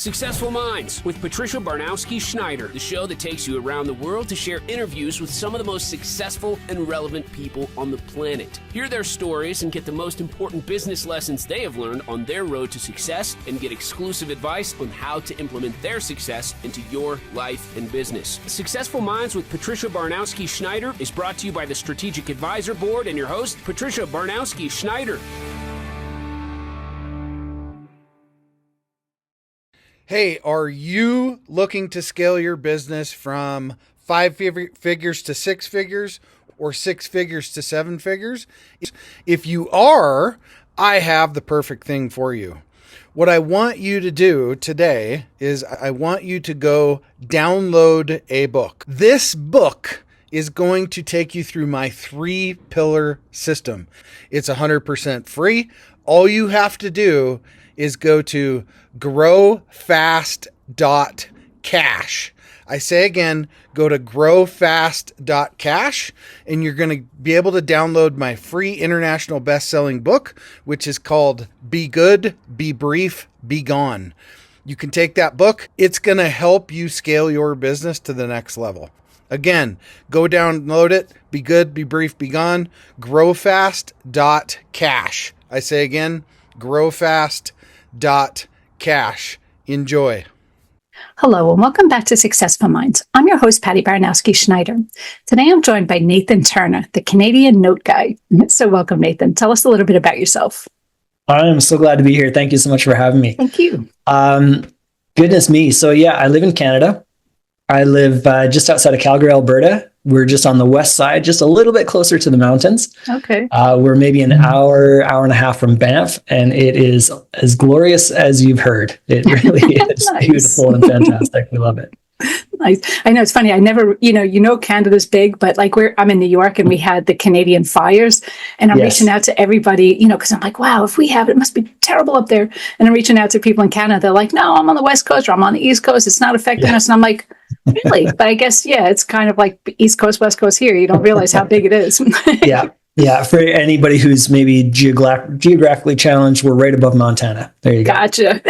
Successful Minds with Patricia Baronowski-Schneider, the show that takes you around the world to share interviews with some of the most successful and relevant people on the planet. Hear their stories and get the most important business lessons they have learned on their road to success and get exclusive advice on how to implement their success into your life and business. Successful Minds with Patricia Baronowski-Schneider is brought to you by the Strategic Advisor Board and your host, Patricia Baronowski-Schneider. Hey, are you looking to scale your business from 5 figures to 6 figures or 6 figures to 7 figures? If you are, I have the perfect thing for you. What I want you to do today is I want you to go download a book. This book is going to take you through my 3-pillar system. It's 100% free. All you have to do is go to growfast.cash. I say again, go to growfast.cash and you're going to be able to download my free international best-selling book, which is called Be Good, Be Brief, Be Gone. You can take that book. It's going to help you scale your business to the next level. Again, go download it. Be good, be brief, be gone. Growfast.cash. I say again, growfast.cash. Enjoy. Hello, and welcome back to Successful Minds. I'm your host, Patty Baronowski-Schneider. Today, I'm joined by Nathan Turner, the Canadian note guy. So welcome, Nathan. Tell us a little bit about yourself. I'm so glad to be here. Thank you so much for having me. Thank you. Goodness me. So yeah, I live in Canada. I live just outside of Calgary, Alberta. We're just on the west side, just a little bit closer to the mountains. Okay. We're maybe an hour and a half from Banff, and it is as glorious as you've heard. It really is Nice. Beautiful and fantastic. We love it. Nice. I know it's funny. I never, Canada's big, but like I'm in New York and we had the Canadian fires, and I'm reaching out to everybody, because I'm like, wow, if we have it, it must be terrible up there. And I'm reaching out to people in Canada. They're like, no, I'm on the West Coast or I'm on the East Coast. It's not affecting us. And I'm like, really? But I guess, it's kind of like East Coast, West Coast here. You don't realize how big it is. Yeah. For anybody who's maybe geographically challenged, we're right above Montana. There you go. Gotcha.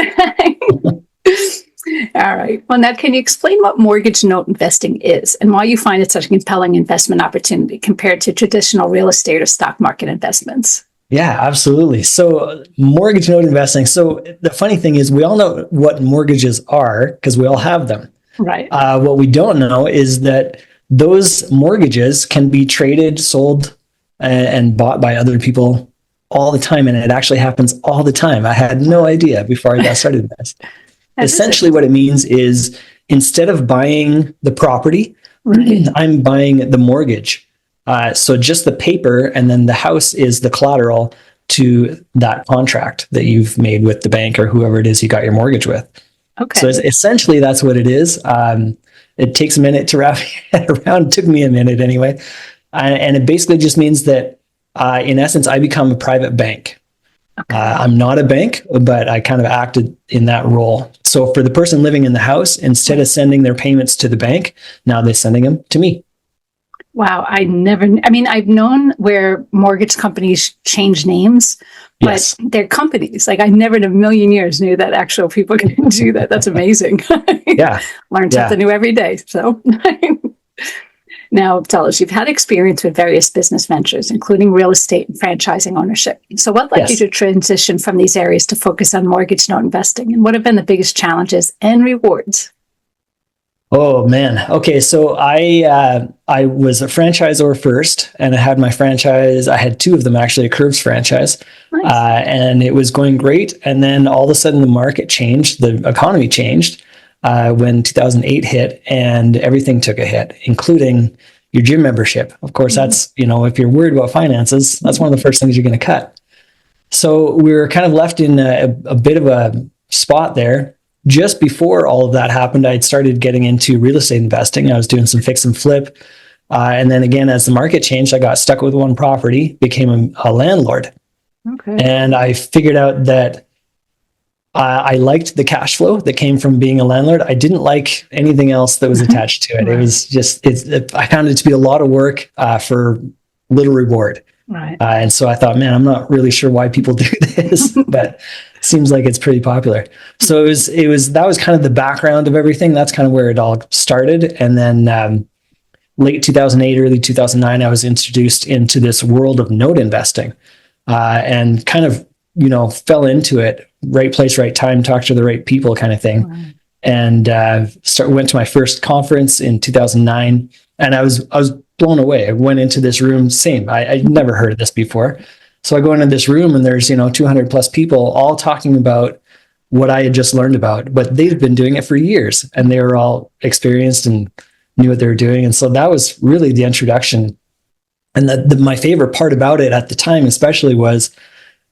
All right. Well, now, can you explain what mortgage note investing is and why you find it such a compelling investment opportunity compared to traditional real estate or stock market investments? Yeah, absolutely. So mortgage note investing. So the funny thing is we all know what mortgages are because we all have them. Right. What we don't know is that those mortgages can be traded, sold, and bought by other people all the time. And it actually happens all the time. I had no idea before I got started with this. Essentially, what it means is instead of buying the property, I'm buying the mortgage. So just the paper, and then the house is the collateral to that contract that you've made with the bank or whoever it is you got your mortgage with. Okay. So essentially, that's what it is. It takes a minute to wrap your head around. It took me a minute anyway. And it basically just means that, in essence, I become a private bank. Okay. I'm not a bank, but I kind of acted in that role. So for the person living in the house, instead of sending their payments to the bank, now they're sending them to me. Wow. I've known where mortgage companies change names, but they're companies. Like I never in a million years knew that actual people can do that. That's amazing. Yeah. Learn something new every day. So now tell us, you've had experience with various business ventures, including real estate and franchising ownership. So what led you to transition from these areas to focus on mortgage note investing? And what have been the biggest challenges and rewards? Oh man. Okay. So I was a franchisor first, and I had my franchise. I had 2 of them actually, a Curves franchise. Nice. And it was going great. And then all of a sudden the market changed, the economy changed when 2008 hit, and everything took a hit, including your gym membership. Of course, that's, if you're worried about finances, that's one of the first things you're going to cut. So we were kind of left in a bit of a spot there. Just before all of that happened, I'd started getting into real estate investing. I was doing some fix and flip. And then again, as the market changed, I got stuck with one property, became a landlord. Okay. And I figured out that I liked the cash flow that came from being a landlord. I didn't like anything else that was attached to it. Right. It was just, I found it to be a lot of work for little reward. Right. And so I thought, man, I'm not really sure why people do this, but seems like it's pretty popular. So that was kind of the background of everything. That's kind of where it all started. And then late 2008, early 2009, I was introduced into this world of note investing, and kind of, fell into it. Right place, right time, talk to the right people kind of thing. Wow. And went to my first conference in 2009, and I was blown away. I went into this room, I'd never heard of this before. So I go into this room and there's, 200 plus people all talking about what I had just learned about, but they've been doing it for years and they were all experienced and knew what they were doing. And so that was really the introduction. And my favorite part about it at the time, especially, was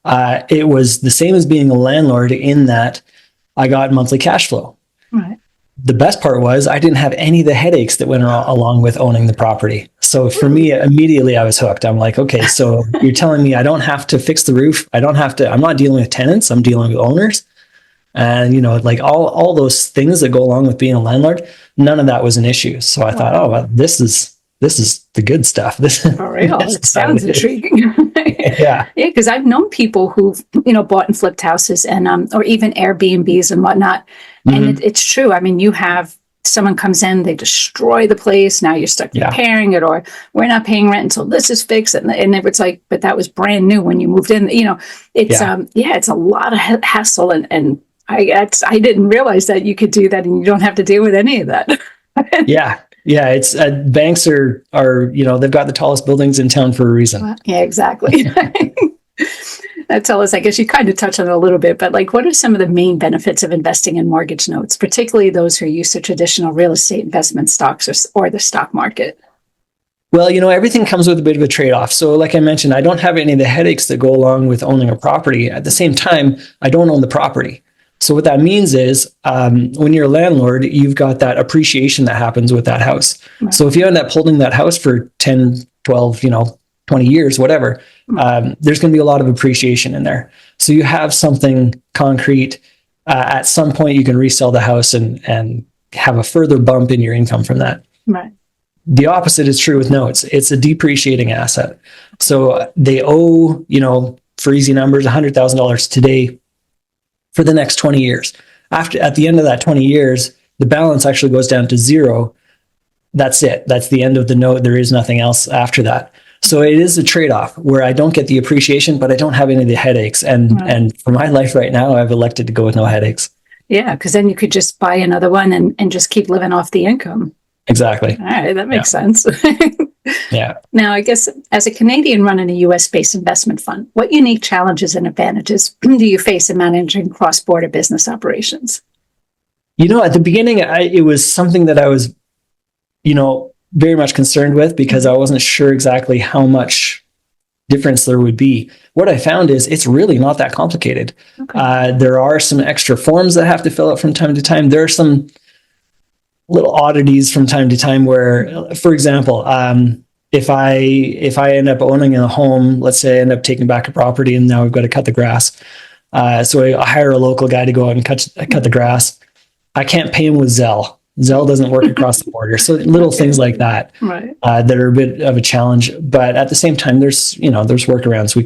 it was the same as being a landlord in that I got monthly cash flow. Right. The best part was I didn't have any of the headaches that went along with owning the property. So for me, immediately I was hooked. I'm like, okay, so you're telling me I don't have to fix the roof. I'm not dealing with tenants. I'm dealing with owners. And, like all those things that go along with being a landlord, none of that was an issue. So I thought, oh, well, this is the good stuff. For real. It sounds intriguing. Yeah. Yeah. Because I've known people who've, bought and flipped houses and, or even Airbnbs and whatnot. Mm-hmm. And it's true. I mean, you have someone comes in, they destroy the place. Now you're stuck repairing it, or we're not paying rent until this is fixed. And it's like, but that was brand new when you moved in, it's, it's a lot of hassle. And I didn't realize that you could do that and you don't have to deal with any of that. Yeah. Yeah, it's banks are they've got the tallest buildings in town for a reason. Well, yeah, exactly. Tell us, I guess you kind of touched on it a little bit, but like, what are some of the main benefits of investing in mortgage notes, particularly those who are used to traditional real estate investment stocks or the stock market? Well, everything comes with a bit of a trade-off. So like I mentioned, I don't have any of the headaches that go along with owning a property. At the same time, I don't own the property. So what that means is when you're a landlord, you've got that appreciation that happens with that house. Right. So if you end up holding that house for 10, 12, 20 years, whatever, there's going to be a lot of appreciation in there. So you have something concrete. At some point, you can resell the house and have a further bump in your income from that. Right. The opposite is true with notes. It's a depreciating asset. So they owe, for easy numbers, $100,000 today for the next 20 years. At the end of that 20 years, the balance actually goes down to zero. That's it. That's the end of the note. There is nothing else after that. So it is a trade-off where I don't get the appreciation, but I don't have any of the headaches. And for my life right now, I've elected to go with no headaches. Yeah, because then you could just buy another one and just keep living off the income. Exactly. All right, that makes sense. Yeah. Now, I guess as a Canadian running a US-based investment fund, what unique challenges and advantages do you face in managing cross-border business operations? At the beginning, it was something that I was, very much concerned with because I wasn't sure exactly how much difference there would be. What I found is it's really not that complicated. Okay. There are some extra forms that have to fill out from time to time. There are some little oddities from time to time where, for example, if I end up owning a home, let's say I end up taking back a property and now we've got to cut the grass. So I hire a local guy to go out and cut the grass. I can't pay him with Zelle. Zelle doesn't work across the border. So little things like that, right. That are a bit of a challenge. But at the same time, there's workarounds. We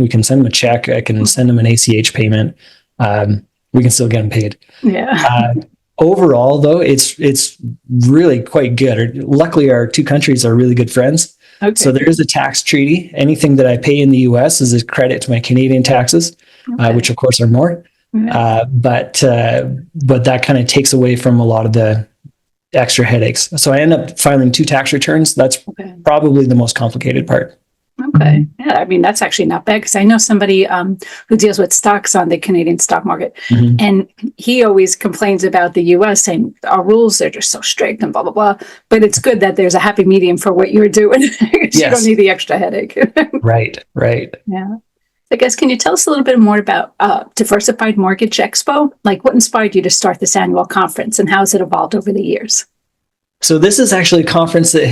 can send them a check. I can send them an ACH payment. We can still get them paid. Yeah. Overall, though, it's really quite good. Luckily, our two countries are really good friends. Okay. So there is a tax treaty. Anything that I pay in the U.S. is a credit to my Canadian taxes, which of course are more. Yeah. But that kind of takes away from a lot of the extra headaches. So I end up filing 2 tax returns. That's probably the most complicated part. Okay. Yeah. I mean, that's actually not bad because I know somebody who deals with stocks on the Canadian stock market. Mm-hmm. And he always complains about the US saying our rules are just so strict and blah, blah, blah. But it's good that there's a happy medium for what you're doing. Yes. You don't need the extra headache. Right. Yeah. I guess, can you tell us a little bit more about Diversified Mortgage Expo? Like what inspired you to start this annual conference and how has it evolved over the years? So this is actually a conference that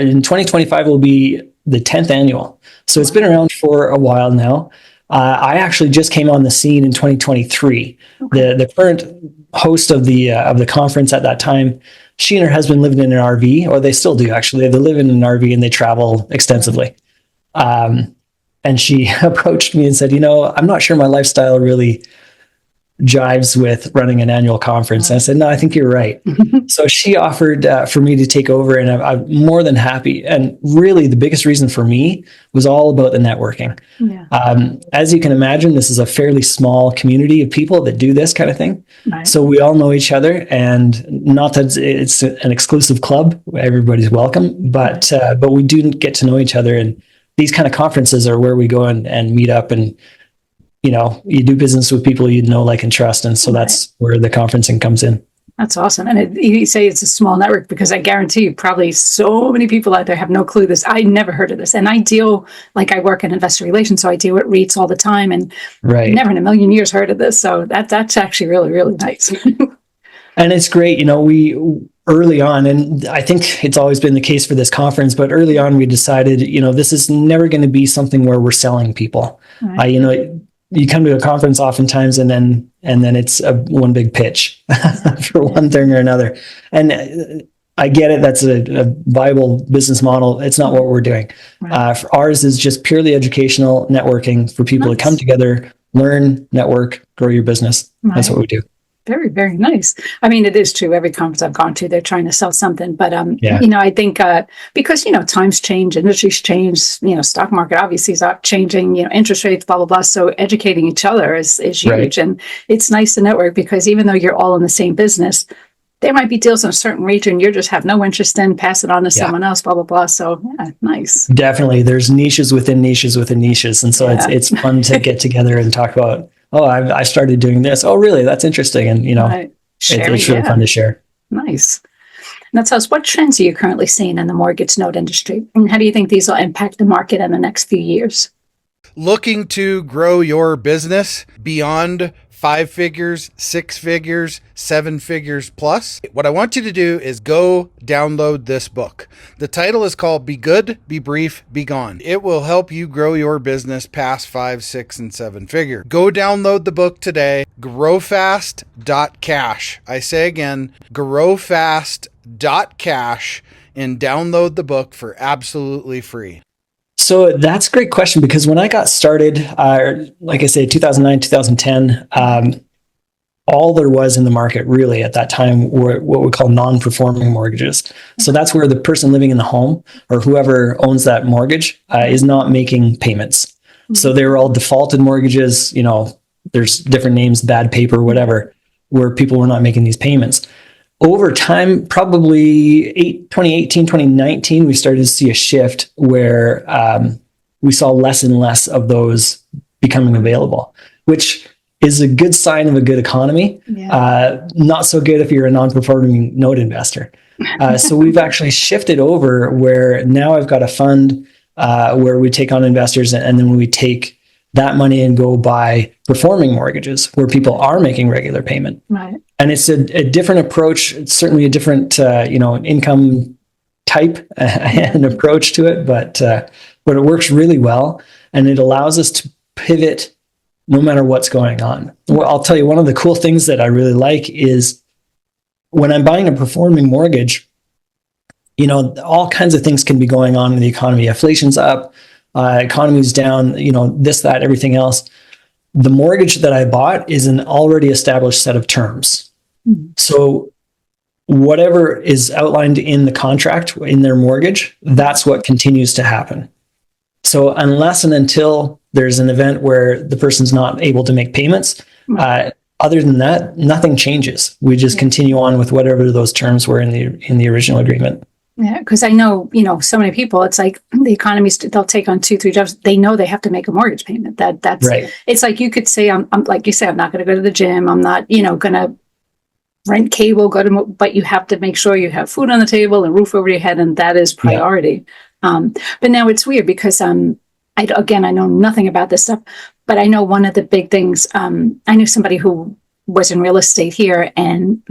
in 2025 will be the 10th annual. So it's been around for a while now. I actually just came on the scene in 2023. Okay. The current host of the conference at that time, she and her husband lived in an RV, or they still do actually. They live in an RV and they travel extensively. And she approached me and said, I'm not sure my lifestyle really jives with running an annual conference. And I said, no, I think you're right. So she offered for me to take over, and I'm more than happy. And really, the biggest reason for me was all about the networking. Yeah. As you can imagine, this is a fairly small community of people that do this kind of thing. Right. So we all know each other, and not that it's an exclusive club. Everybody's welcome, but we do get to know each other. And these kind of conferences are where we go and meet up, and you do business with people you know, like, and trust. And so that's where the conferencing comes in. That's awesome. And you say it's a small network, because I guarantee you probably so many people out there have no clue this. I never heard of this. And I work in investor relations, so I deal with REITs all the time, and never in a million years heard of this. So that's actually really, really nice. And it's great. We early on, and I think it's always been the case for this conference, but early on we decided, this is never going to be something where we're selling people. Right. You come to a conference oftentimes, and then it's one big pitch for one thing or another. And I get it. That's a viable business model. It's not what we're doing. Right. For ours is just purely educational networking for people to come together, learn, network, grow your business. Right. That's what we do. Very, very nice. I mean, it is true. Every conference I've gone to, they're trying to sell something. But, I think because, times change, industries change, stock market obviously is changing, interest rates, blah, blah, blah. So educating each other is huge. Right. And it's nice to network, because even though you're all in the same business, there might be deals in a certain region you just have no interest in, pass it on to someone else, blah, blah, blah. So, nice. Definitely. There's niches within niches within niches. And so it's fun to get together and talk about, I started doing this. Oh, really? That's interesting. And, it's really fun to share. Nice. Now tell us, what trends are you currently seeing in the mortgage note industry? And how do you think these will impact the market in the next few years? Looking to grow your business beyond 5 figures, 6 figures, 7 figures plus? What I want you to do is go download this book. The title is called Be Good, Be Brief, Be Gone. It will help you grow your business past 5, 6, and 7 figure. Go download the book today, growfast.cash. I say again, growfast.cash, and download the book for absolutely free. So that's a great question, because when I got started, like I say, 2009, 2010, all there was in the market really at that time were what we call non-performing mortgages. So that's where the person living in the home, or whoever owns that mortgage, is not making payments. So they were all defaulted mortgages. There's different names, bad paper, whatever, where people were not making these payments. Over time, probably 2018, 2019, we started to see a shift where we saw less and less of those becoming available, which is a good sign of a good economy. Yeah. Not so good if you're a non-performing note investor. So we've actually shifted over where now I've got a fund where we take on investors, and then we take that money and go buy performing mortgages where people are making regular payment. Right. And it's a different approach. It's certainly a different, income type and approach to it, but it works really well, and it allows us to pivot no matter what's going on. Well, I'll tell you, one of the cool things that I really like is when I'm buying a performing mortgage, all kinds of things can be going on in the economy. Inflation's up, economy's down, this, that, everything else. The mortgage that I bought is an already established set of terms. Mm-hmm. So whatever is outlined in the contract, in their mortgage, that's what continues to happen. So unless and until there's an event where the person's not able to make payments, other than that, nothing changes. We just continue on with whatever those terms were in the original agreement. Yeah, because I know, so many people, it's like the economies, they'll take on 2-3 jobs. They know they have to make a mortgage payment. That's right. It's like you could say, I'm like you say, I'm not going to go to the gym. I'm not, going to rent cable, but you have to make sure you have food on the table and roof over your head. And that is priority. Yeah. But now it's weird because, I know nothing about this stuff, but I know one of the big things, I knew somebody who was in real estate here, and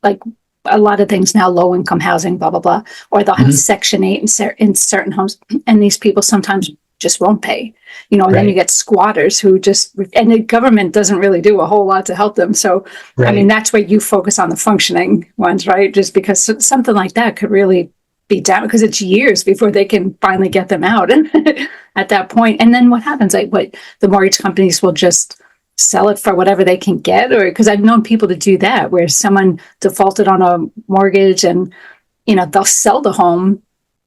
like, a lot of things now, low income housing, blah, blah, blah, or they'll have Section 8 in certain homes. And these people sometimes just won't pay, and then you get squatters who and the government doesn't really do a whole lot to help them. So, that's where you focus on the functioning ones, right? Just because something like that could really be down, because it's years before they can finally get them out. And at that point, and then what happens? The mortgage companies will just sell it for whatever they can get? Or because I've known people to do that, where someone defaulted on a mortgage and, they'll sell the home,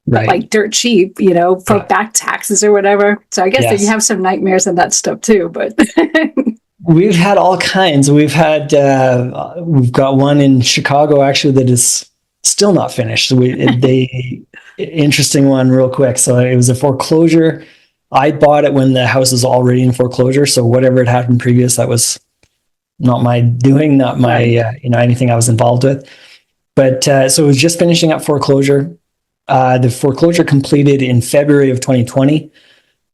but like dirt cheap, for back taxes or whatever. So I guess that you have some nightmares and that stuff too, but we've had all kinds. We've got one in Chicago actually that is still not finished. Interesting one real quick. So it was a foreclosure. I bought it when the house was already in foreclosure. So whatever had happened previous, that was not my doing, not my, anything I was involved with. But so it was just finishing up foreclosure. The foreclosure completed in February of 2020.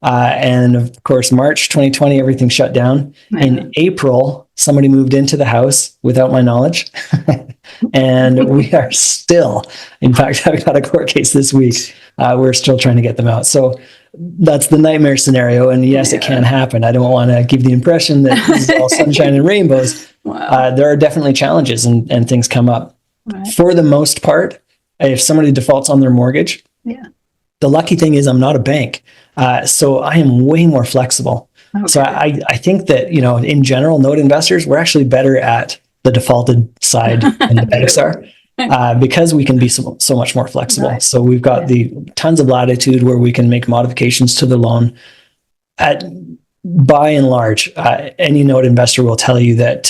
And of course, March 2020, everything shut down. In April, somebody moved into the house without my knowledge. And we are still, in fact, I've got a court case this week. We're still trying to get them out. So that's the nightmare scenario. And yes, it can happen. I don't want to give the impression that this is all sunshine and rainbows. There are definitely challenges and things come up. For the most part, if somebody defaults on their mortgage, the lucky thing is I'm not a bank. So I am way more flexible. Okay. So I think that, in general, note investors, we're actually better at the defaulted side than the banks are, because we can be so much more flexible. Right. So we've got the tons of latitude where we can make modifications to the loan. By and large, any note investor will tell you that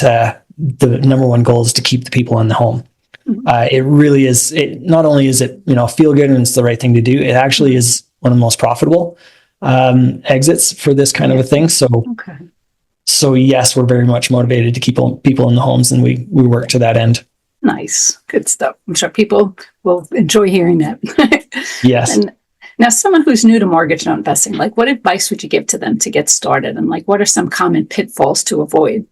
the number one goal is to keep the people in the home. It really is. Not only is it, feel good and it's the right thing to do, it actually is one of the most profitable exits for this kind of a thing. So yes, we're very much motivated to keep people in the homes, and we work to that end. Nice. Good stuff. I'm sure people will enjoy hearing that. Yes. And now, someone who's new to mortgage note investing, like, what advice would you give to them to get started? And what are some common pitfalls to avoid?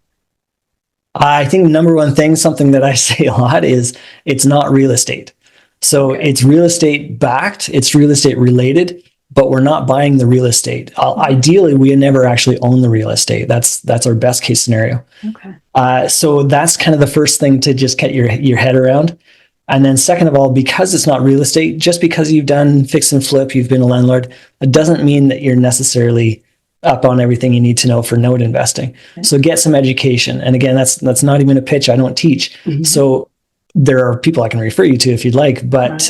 I think number one thing, something that I say a lot, is it's not real estate. So it's real estate backed, it's real estate related, but we're not buying the real estate. Ideally, we never actually own the real estate. That's our best case scenario. Okay. So that's kind of the first thing to just get your head around. And then second of all, because it's not real estate, just because you've done fix and flip, you've been a landlord, it doesn't mean that you're necessarily up on everything you need to know for note investing. Okay. So get some education. And again, that's not even a pitch. I don't teach. So there are people I can refer you to if you'd like, but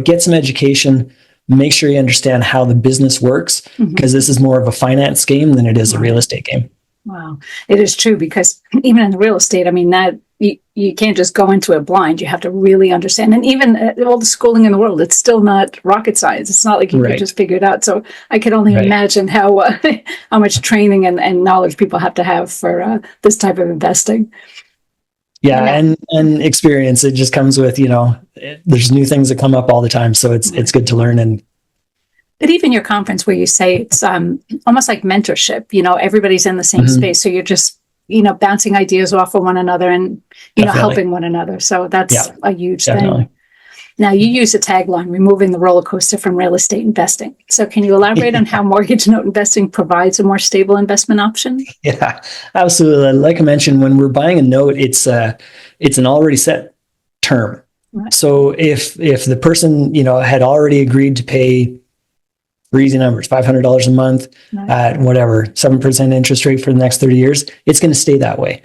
get some education. Make sure you understand how the business works, because this is more of a finance game than it is a real estate game. Wow. It is true, because even in real estate, I mean, that you can't just go into it blind. You have to really understand. And even all the schooling in the world, it's still not rocket science. It's not like you can just figure it out. So I can only imagine how much training and knowledge people have to have for this type of investing. Yeah, and experience. It just comes with, there's new things that come up all the time. So it's good to learn. But even your conference, where you say it's almost like mentorship, everybody's in the same space. So you're just, bouncing ideas off of one another and, helping one another. So that's a huge thing. Now, you use a tagline, removing the roller coaster from real estate investing. So can you elaborate on how mortgage note investing provides a more stable investment option? Yeah, absolutely. Like I mentioned, when we're buying a note, it's an already set term. Right. So if the person, had already agreed to pay, for easy numbers, $500 a month at whatever, 7% interest rate for the next 30 years, it's going to stay that way.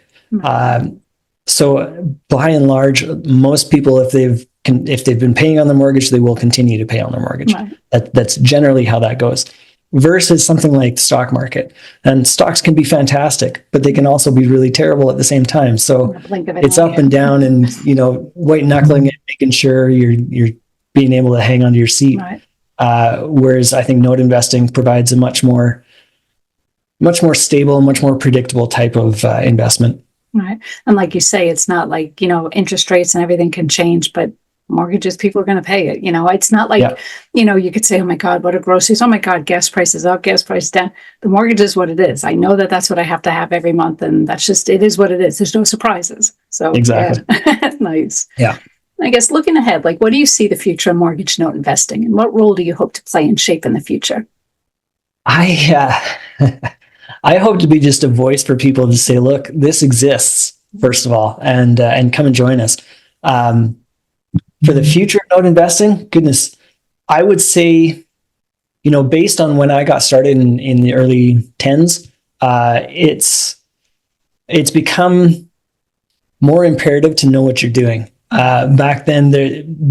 So by and large, most people, if they've been paying on their mortgage, they will continue to pay on their mortgage. Right. That's generally how that goes. Versus something like the stock market. And stocks can be fantastic, but they can also be really terrible at the same time. So it's up and down, and white knuckling it, making sure you're being able to hang onto your seat. Right. Whereas I think note investing provides a much more stable, much more predictable type of investment. Right. And like you say, it's not like, interest rates and everything can change, but mortgages, people are going to pay it. It's not like, you could say, oh my God, what are groceries? Oh my God, gas prices up, gas prices down. The mortgage is what it is. I know that that's what I have to have every month. And it is what it is. There's no surprises. So exactly. Nice. Yeah. I guess looking ahead, what do you see the future of mortgage note investing, and what role do you hope to play and shape in the future? I hope to be just a voice for people to say, look, this exists, first of all, and come and join us. For the future of note investing, goodness, I would say, based on when I got started in the early 10s, it's become more imperative to know what you're doing. Back then,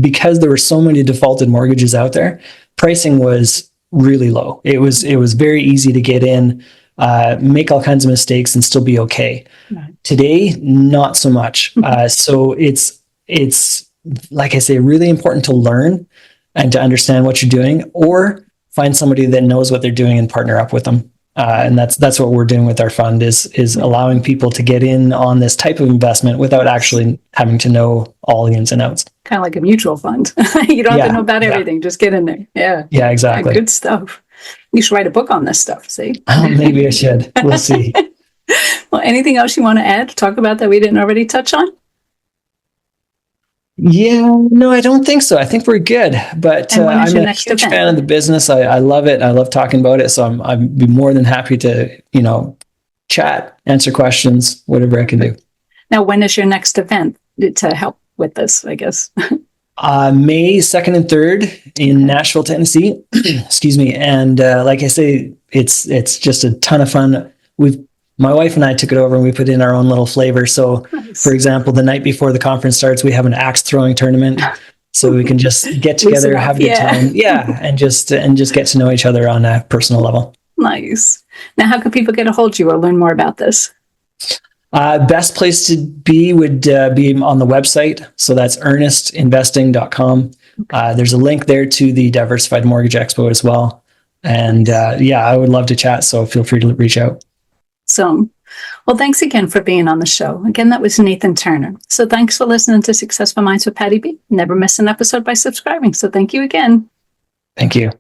because there were so many defaulted mortgages out there, pricing was really low. It was very easy to get in, make all kinds of mistakes and still be okay. Right. Today, not so much. So it's like I say, really important to learn and to understand what you're doing, or find somebody that knows what they're doing and partner up with them. And that's what we're doing with our fund is allowing people to get in on this type of investment without actually having to know all the ins and outs. Kind of like a mutual fund. You don't have to know about everything. Just get in there. Yeah. Yeah, exactly. Good stuff. You should write a book on this stuff, see? Maybe I should. We'll see. Well, anything else you want to add, talk about that we didn't already touch on? Yeah, no, I don't think so. I think we're good. But I'm a huge fan of the business. I love it. I love talking about it. So I'd be more than happy to, chat, answer questions, whatever I can do. Now, when is your next event to help with this, I guess? May 2nd and 3rd in Nashville, Tennessee. Excuse me. And like I say, it's just a ton of fun. My wife and I took it over and we put in our own little flavor. So, nice. For example, the night before the conference starts, we have an axe throwing tournament, so we can just get together, have a good time, and just get to know each other on a personal level. Nice. Now, how can people get a hold of you or learn more about this? Best place to be would be on the website. So that's earnestinvesting.com. Okay. There's a link there to the Diversified Mortgage Expo as well. And I would love to chat. So feel free to reach out. So, well, thanks again for being on the show. Again, that was Nathan Turner. So thanks for listening to Successful Minds with Patty B. Never miss an episode by subscribing. So thank you again. Thank you.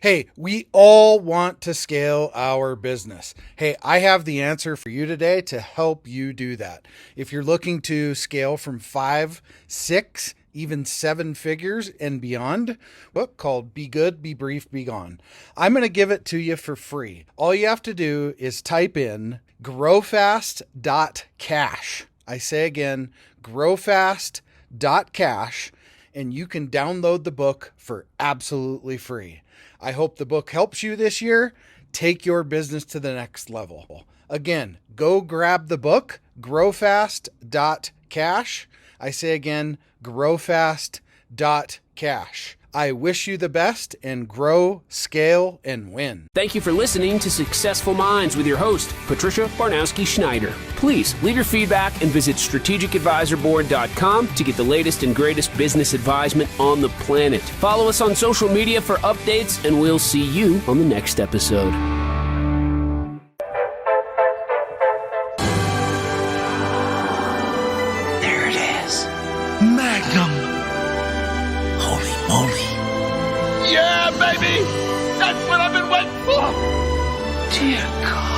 Hey, we all want to scale our business. Hey, I have the answer for you today to help you do that. If you're looking to scale from 5, 6, even 7 figures and beyond, book called Be Good, Be Brief, Be Gone. I'm going to give it to you for free. All you have to do is type in growfast.cash. I say again, growfast.cash, and you can download the book for absolutely free. I hope the book helps you this year. Take your business to the next level. Again, go grab the book, growfast.cash. I say again, growfast.cash. I wish you the best and grow, scale, and win. Thank you for listening to Successful Minds with your host, Patricia Baronowski-Schneider. Please leave your feedback and visit strategicadvisorboard.com to get the latest and greatest business advisement on the planet. Follow us on social media for updates, and we'll see you on the next episode. There it is. Magnum. Holy moly. Yeah, baby! That's what I've been waiting for! Dear God.